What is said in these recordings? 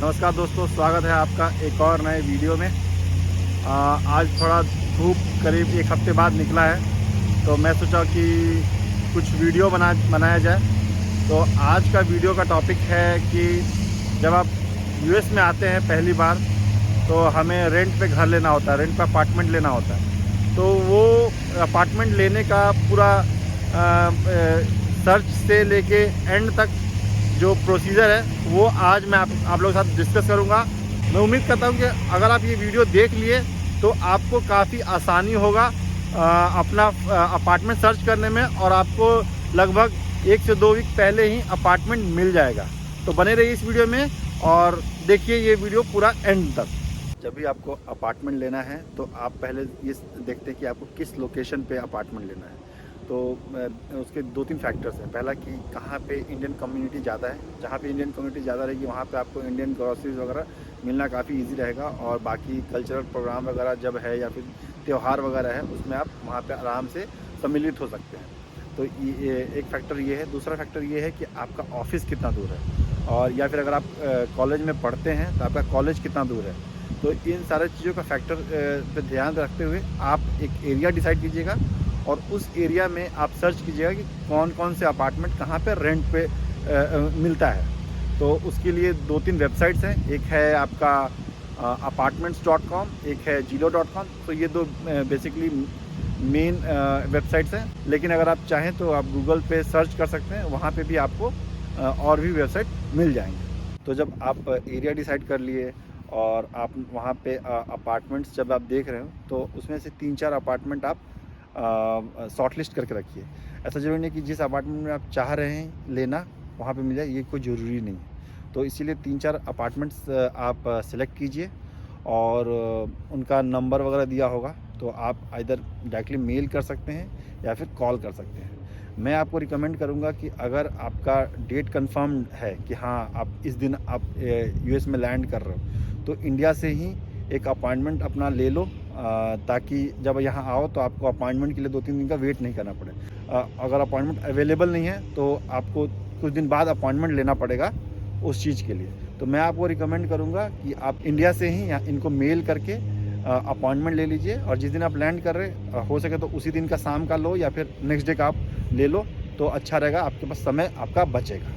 नमस्कार दोस्तों, स्वागत है आपका एक और नए वीडियो में। आज थोड़ा धूप करीब एक हफ्ते बाद निकला है, तो मैं सोचा कि कुछ वीडियो बनाया जाए। तो आज का वीडियो का टॉपिक है कि जब आप यूएस में आते हैं पहली बार, तो हमें रेंट पे घर लेना होता है, रेंट पे अपार्टमेंट लेना होता है। तो वो अपार्टमेंट लेने का पूरा सर्च से लेके एंड तक जो प्रोसीजर है वो आज मैं आप लोगों के साथ डिस्कस करूंगा। मैं उम्मीद करता हूं कि अगर आप ये वीडियो देख लिए तो आपको काफ़ी आसानी होगा अपना अपार्टमेंट सर्च करने में, और आपको लगभग 1 से 2 वीक पहले ही अपार्टमेंट मिल जाएगा। तो बने रहिए इस वीडियो में और देखिए ये वीडियो पूरा एंड तक। जब भी आपको अपार्टमेंट लेना है तो आप पहले ये देखते हैं कि आपको किस लोकेशन पे अपार्टमेंट लेना है। तो उसके 2-3 फैक्टर्स हैं। पहला कि कहाँ पे इंडियन कम्युनिटी ज़्यादा है। जहाँ पे इंडियन कम्युनिटी ज़्यादा रहेगी वहाँ पे आपको इंडियन ग्रॉसरीज वगैरह मिलना काफ़ी इजी रहेगा, और बाकी कल्चरल प्रोग्राम वगैरह जब है या फिर त्यौहार वगैरह है उसमें आप वहाँ पे आराम से सम्मिलित हो सकते हैं। तो ये एक फैक्टर ये है। दूसरा फैक्टर ये है कि आपका ऑफिस कितना दूर है, और या फिर अगर आप कॉलेज में पढ़ते हैं तो आपका कॉलेज कितना दूर है। तो इन सारे चीज़ों का फैक्टर पे ध्यान रखते हुए आप एक एरिया डिसाइड कीजिएगा, और उस एरिया में आप सर्च कीजिएगा कि कौन कौन से अपार्टमेंट कहाँ पे रेंट पे मिलता है। तो उसके लिए 2-3 वेबसाइट्स हैं। एक है आपका apartments.com, एक है zillow.com। तो ये दो बेसिकली मेन वेबसाइट्स हैं, लेकिन अगर आप चाहें तो आप गूगल पे सर्च कर सकते हैं, वहाँ पे भी आपको और भी वेबसाइट मिल जाएंगे। तो जब आप एरिया डिसाइड कर लिए और आप वहाँ पे अपार्टमेंट्स जब आप देख रहे हो, तो उसमें से 3-4 अपार्टमेंट आप शॉर्ट लिस्ट करके रखिए। ऐसा ज़रूरी नहीं कि जिस अपार्टमेंट में आप चाह रहे हैं लेना वहाँ पे मिल जाए, ये कोई ज़रूरी नहीं है। तो इसीलिए 3-4 अपार्टमेंट्स आप सेलेक्ट कीजिए, और उनका नंबर वगैरह दिया होगा तो आप इधर डायरेक्टली मेल कर सकते हैं या फिर कॉल कर सकते हैं। मैं आपको रिकमेंड करूंगा कि अगर आपका डेट कंफर्म है कि हाँ आप इस दिन आप यूएस में लैंड कर रहे हो, तो इंडिया से ही एक अपॉइंटमेंट अपना ले लो, ताकि जब यहाँ आओ तो आपको अपॉइंटमेंट के लिए 2-3 दिन का वेट नहीं करना पड़े। अगर अपॉइंटमेंट अवेलेबल नहीं है तो आपको कुछ दिन बाद अपॉइंटमेंट लेना पड़ेगा उस चीज़ के लिए। तो मैं आपको रिकमेंड करूँगा कि आप इंडिया से ही यहाँ इनको मेल करके अपॉइंटमेंट ले लीजिए, और जिस दिन आप लैंड कर रहे हो सके तो उसी दिन का शाम का लो या फिर नेक्स्ट डे का आप ले लो, तो अच्छा रहेगा, आपके पास समय आपका बचेगा।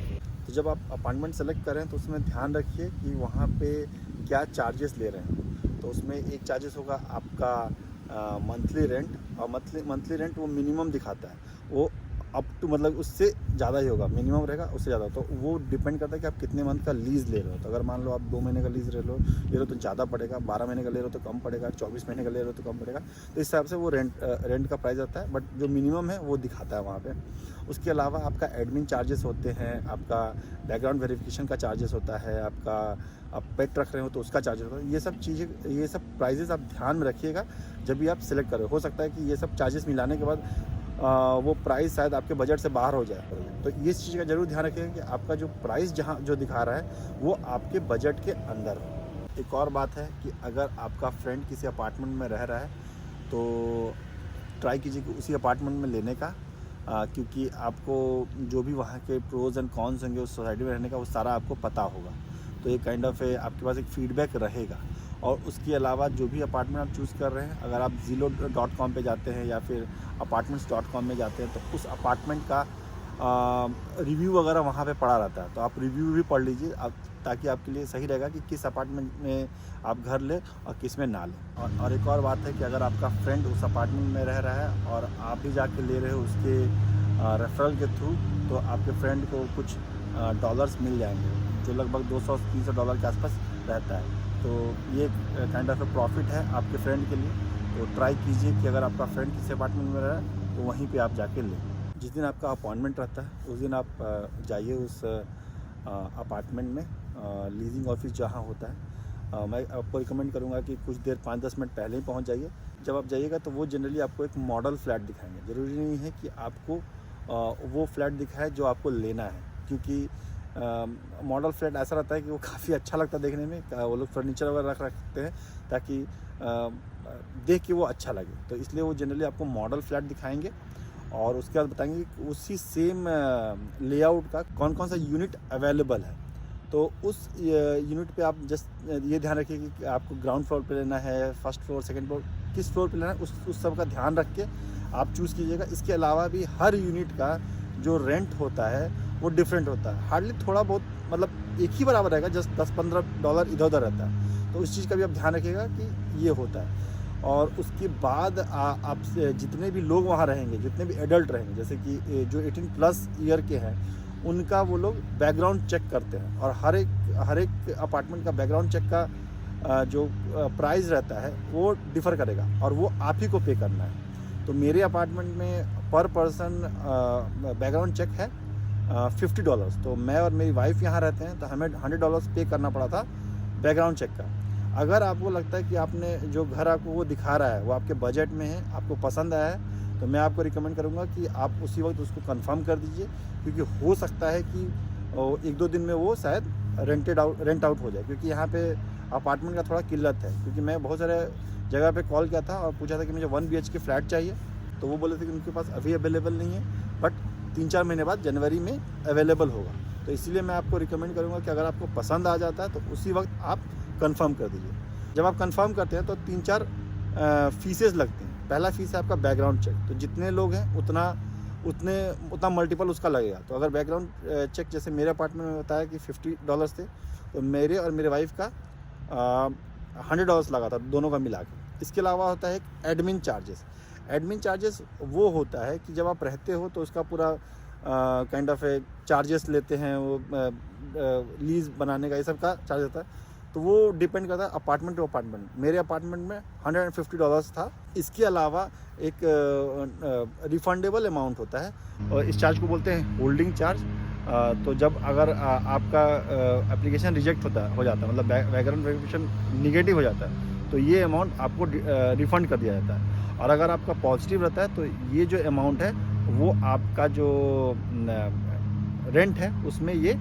तो जब आप अपॉइंटमेंट सेलेक्ट करें तो उसमें ध्यान रखिए कि वहाँ पे क्या चार्जेस ले रहे हैं। तो उसमें एक चार्जेस होगा आपका मंथली रेंट, और मंथली रेंट वो मिनिमम दिखाता है, वो अप टू मतलब उससे ज़्यादा ही होगा, मिनिमम रहेगा उससे ज़्यादा। तो वो डिपेंड करता है कि आप कितने मंथ का लीज़ ले रहे हो। तो अगर मान लो आप 2 महीने का लीज़ ले रहे हो तो ज़्यादा पड़ेगा, 12 महीने का ले रहे हो तो कम पड़ेगा, 24 महीने का ले रहे हो तो कम पड़ेगा। तो इस हिसाब से वो रेंट का प्राइस आता है, बट जो मिनिमम है वो दिखाता है वहाँ पे। उसके अलावा आपका एडमिन चार्जेस होते हैं, आपका बैकग्राउंड वेरिफिकेशन का चार्जेस होता है, आपका आप पेट रख रहे हो तो उसका चार्जेस होता है। ये सब चीज़ें, ये सब प्राइजेस आप ध्यान में रखिएगा जब भी आप सिलेक्ट करें। हो सकता है कि ये सब चार्जेस मिलाने के बाद वो प्राइस शायद आपके बजट से बाहर हो जाए। तो इस चीज़ का ज़रूर ध्यान रखिएगा कि आपका जो प्राइस जहाँ जो दिखा रहा है वो आपके बजट के अंदर हो। एक और बात है कि अगर आपका फ्रेंड किसी अपार्टमेंट में रह रहा है तो ट्राई कीजिए कि उसी अपार्टमेंट में लेने का, क्योंकि आपको जो भी वहाँ के प्रोज एंड कॉन्स होंगे उस सोसाइटी में रहने का वो सारा आपको पता होगा। तो ये काइंड ऑफ आपके पास एक फीडबैक रहेगा। और उसके अलावा जो भी अपार्टमेंट आप चूज़ कर रहे हैं, अगर आप zillow.com पे जाते हैं या फिर apartments.com में जाते हैं तो उस अपार्टमेंट का रिव्यू वगैरह वहाँ पे पड़ा रहता है। तो आप रिव्यू भी पढ़ लीजिए, ताकि आपके लिए सही रहेगा कि किस अपार्टमेंट में आप घर लें और किस में ना लें। और एक और बात है कि अगर आपका फ्रेंड उस अपार्टमेंट में रह रहा है और आप भी जाके ले रहे हो उसके रेफरल के थ्रू, तो आपके फ्रेंड को कुछ डॉलर्स मिल जाएंगे, जो लगभग $200-300 के आसपास रहता है। तो ये काइंड ऑफ प्रॉफिट है आपके फ्रेंड के लिए। तो ट्राई कीजिए कि अगर आपका फ्रेंड किसी अपार्टमेंट में रहा है तो वहीं पे आप जाके लें। जिस दिन आपका अपॉइंटमेंट रहता है उस दिन आप जाइए उस अपार्टमेंट में, लीजिंग ऑफिस जहाँ होता है। मैं आपको रिकमेंड करूँगा कि कुछ देर 5-10 मिनट पहले ही पहुँच जाइए। जब आप जाइएगा तो वो जनरली आपको एक मॉडल फ्लैट दिखाएंगे। ज़रूरी नहीं है कि आपको वो फ्लैट दिखाए जो आपको लेना है, क्योंकि मॉडल फ्लैट ऐसा रहता है कि वो काफ़ी अच्छा लगता है देखने में। वो लोग फर्नीचर वगैरह रख रखते हैं ताकि देख के वो अच्छा लगे। तो इसलिए वो जनरली आपको मॉडल फ्लैट दिखाएंगे, और उसके बाद बताएंगे कि उसी सेम लेआउट का कौन कौन सा यूनिट अवेलेबल है। तो उस यूनिट पे आप जस्ट ये ध्यान रखिए कि आपको ग्राउंड फ्लोर पे लेना है, फर्स्ट फ्लोर, सेकंड फ्लोर, किस फ्लोर पे लेना है, उस सब का ध्यान रख के आप चूज़ कीजिएगा। इसके अलावा भी हर यूनिट का जो रेंट होता है वो डिफरेंट होता है, हार्डली थोड़ा बहुत मतलब एक ही बराबर रहेगा, जस्ट $10-15 इधर उधर रहता है। तो उस चीज़ का भी आप ध्यान रखिएगा कि ये होता है। और उसके बाद आप जितने भी लोग वहाँ रहेंगे, जितने भी एडल्ट रहेंगे, जैसे कि जो 18+ ईयर के हैं, उनका वो लोग बैकग्राउंड चेक करते हैं। और हर एक अपार्टमेंट का बैकग्राउंड चेक का जो प्राइस रहता है वो डिफ़र करेगा और वो आप ही को पे करना है। तो मेरे अपार्टमेंट में पर पर्सन बैकग्राउंड चेक है $50। तो मैं और मेरी वाइफ यहाँ रहते हैं, तो हमें $100 पे करना पड़ा था बैकग्राउंड चेक का। अगर आपको लगता है कि आपने जो घर आपको वो दिखा रहा है वो आपके बजट में है, आपको पसंद आया है, तो मैं आपको रिकमेंड करूँगा कि आप उसी वक्त उसको कंफर्म कर दीजिए, क्योंकि हो सकता है कि 1-2 दिन में वो शायद रेंट आउट हो जाए, क्योंकि यहाँ पे अपार्टमेंट का थोड़ा किल्लत है। क्योंकि मैं बहुत सारे जगह पे कॉल किया था और पूछा था कि मुझे 1 BHK फ्लैट चाहिए, तो वो बोले थे कि उनके पास अभी अवेलेबल नहीं है, बट 3-4 महीने बाद जनवरी में अवेलेबल होगा। तो इसीलिए मैं आपको रिकमेंड करूँगा कि अगर आपको पसंद आ जाता है तो उसी वक्त आप कंफर्म कर दीजिए। जब आप कंफर्म करते हैं तो 3-4 फीसेस लगती हैं। पहला फीस है आपका बैकग्राउंड चेक, तो जितने लोग हैं उतना मल्टीपल उसका लगेगा। तो अगर बैकग्राउंड चेक जैसे मेरे अपार्टमेंट में बताया कि $50 थे, तो मेरे और मेरे वाइफ का $100 लगा था, दोनों का मिला के। इसके अलावा होता है एडमिन चार्जेस। एडमिन चार्जेस वो होता है कि जब आप रहते हो तो उसका पूरा काइंड ऑफ चार्जेस लेते हैं, वो लीज बनाने का, ये सब का चार्ज होता है। तो वो डिपेंड करता है अपार्टमेंट टू अपार्टमेंट। मेरे अपार्टमेंट में $150 था। इसके अलावा एक रिफंडेबल अमाउंट होता है, और इस चार्ज को बोलते हैं होल्डिंग चार्ज। तो जब अगर आपका एप्लीकेशन रिजेक्ट हो जाता है, मतलब बैकग्राउंड वेरिफिकेशन निगेटिव हो जाता है, तो ये अमाउंट आपको रिफ़ंड कर दिया जाता है। और अगर आपका पॉजिटिव रहता है तो ये जो अमाउंट है वो आपका जो रेंट है उसमें ये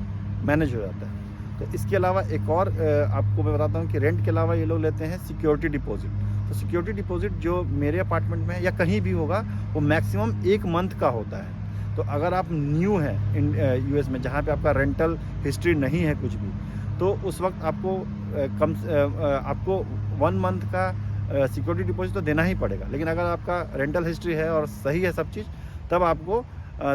मैनेज हो जाता है। तो इसके अलावा एक और आपको मैं बताता हूँ कि रेंट के अलावा ये लोग लेते हैं सिक्योरिटी डिपॉजिट। तो सिक्योरिटी डिपॉजिट जो मेरे अपार्टमेंट में या कहीं भी होगा वो मैक्सिमम 1 मंथ का होता है। तो अगर आप न्यू हैं यूएस में, जहाँ पे आपका रेंटल हिस्ट्री नहीं है कुछ भी, तो उस वक्त आपको आपको 1 मंथ का सिक्योरिटी डिपॉजिट तो देना ही पड़ेगा। लेकिन अगर आपका रेंटल हिस्ट्री है और सही है सब चीज़, तब आपको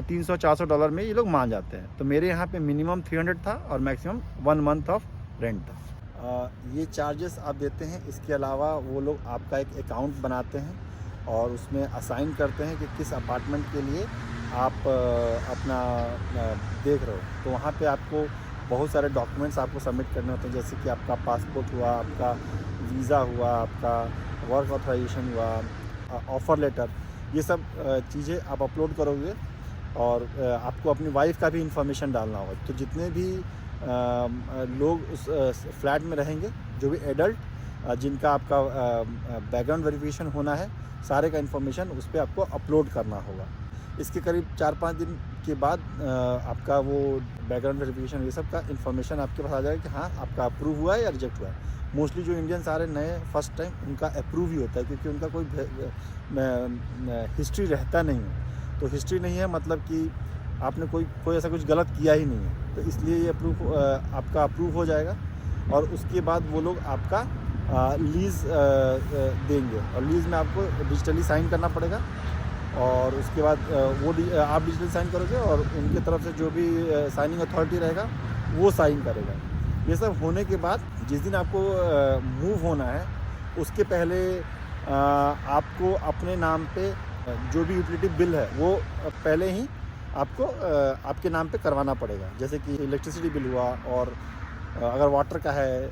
$300-400 में ये लोग मान जाते हैं। तो मेरे यहाँ पे मिनिमम 300 था और मैक्सिमम 1 मंथ ऑफ रेंट था। ये चार्जेस आप देते हैं। इसके अलावा वो लोग आपका एक अकाउंट बनाते हैं और उसमें असाइन करते हैं कि किस अपार्टमेंट के लिए आप अपना देख रहे हो। तो वहाँ पे आपको बहुत सारे डॉक्यूमेंट्स आपको सबमिट करने होते हैं, जैसे कि आपका पासपोर्ट हुआ, आपका वीज़ा हुआ, आपका वर्क ऑथराइजेशन हुआ, ऑफ़र लेटर, ये सब चीज़ें आप अपलोड करोगे। और आपको अपनी वाइफ का भी इंफॉर्मेशन डालना होगा। तो जितने भी लोग उस फ्लैट में रहेंगे, जो भी एडल्ट जिनका आपका बैकग्राउंड वेरिफिकेशन होना है, सारे का इन्फॉर्मेशन उस पर आपको अपलोड करना होगा। इसके करीब 4-5 दिन के बाद आपका वो बैकग्राउंड वेरिफिकेशन ये सब का इन्फॉर्मेशन आपके पास आ जाएगा कि हाँ आपका अप्रूव हुआ है या रिजेक्ट हुआ है। मोस्टली जो इंडियंस आ रहे नए फर्स्ट टाइम, उनका अप्रूव ही होता है, क्योंकि उनका कोई हिस्ट्री रहता नहीं है। तो हिस्ट्री नहीं है मतलब कि आपने कोई ऐसा कुछ गलत किया ही नहीं है, तो इसलिए ये आपका अप्रूव हो जाएगा। और उसके बाद वो लोग आपका लीज़ देंगे, और लीज़ में आपको डिजिटली साइन करना पड़ेगा। और उसके बाद आप डिजिटल साइन करोगे और उनकी तरफ से जो भी साइनिंग अथॉरिटी रहेगा वो साइन करेगा। ये सब होने के बाद जिस दिन आपको मूव होना है, उसके पहले आपको अपने नाम पे जो भी यूटिलिटी बिल है वो पहले ही आपको आपके नाम पे करवाना पड़ेगा। जैसे कि इलेक्ट्रिसिटी बिल हुआ, और अगर वाटर का है,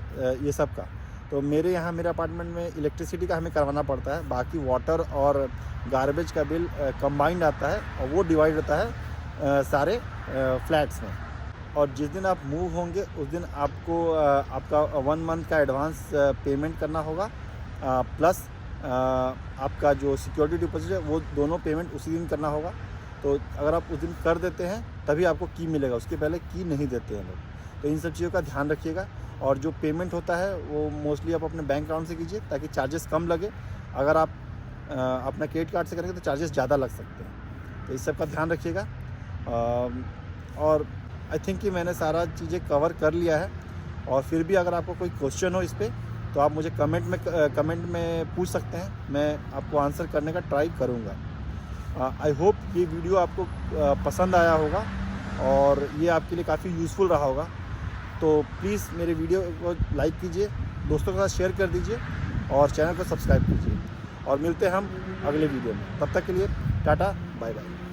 ये सब का। तो मेरे यहाँ मेरे अपार्टमेंट में इलेक्ट्रिसिटी का हमें करवाना पड़ता है। बाकी वाटर और गार्बेज का बिल कंबाइंड आता है, और वो डिवाइड होता है सारे फ्लैट्स में। और जिस दिन आप मूव होंगे उस दिन आपको आपका 1 मंथ का एडवांस पेमेंट करना होगा, प्लस आपका जो सिक्योरिटी डिपॉजिट है वो दोनों पेमेंट उसी दिन करना होगा। तो अगर आप उस दिन कर देते हैं तभी आपको की मिलेगा, उसके पहले की नहीं देते हैं लोग। तो इन सब चीज़ों का ध्यान रखिएगा। और जो पेमेंट होता है वो मोस्टली आप अपने बैंक अकाउंट से कीजिए, ताकि चार्जेस कम लगे। अगर आप अपना क्रेडिट कार्ड से करेंगे तो चार्जेस ज़्यादा लग सकते हैं। तो इस सब का ध्यान रखिएगा। और आई थिंक कि मैंने सारा चीज़ें कवर कर लिया है। और फिर भी अगर आपको कोई क्वेश्चन हो इस पर तो आप मुझे कमेंट में पूछ सकते हैं, मैं आपको आंसर करने का ट्राई करूँगा। आई होप ये वीडियो आपको पसंद आया होगा और ये आपके लिए काफ़ी यूज़फुल रहा होगा। तो प्लीज़ मेरे वीडियो को लाइक कीजिए, दोस्तों के साथ शेयर कर दीजिए और चैनल को सब्सक्राइब कीजिए। और मिलते हैं हम अगले वीडियो में, तब तक के लिए टाटा बाय बाय।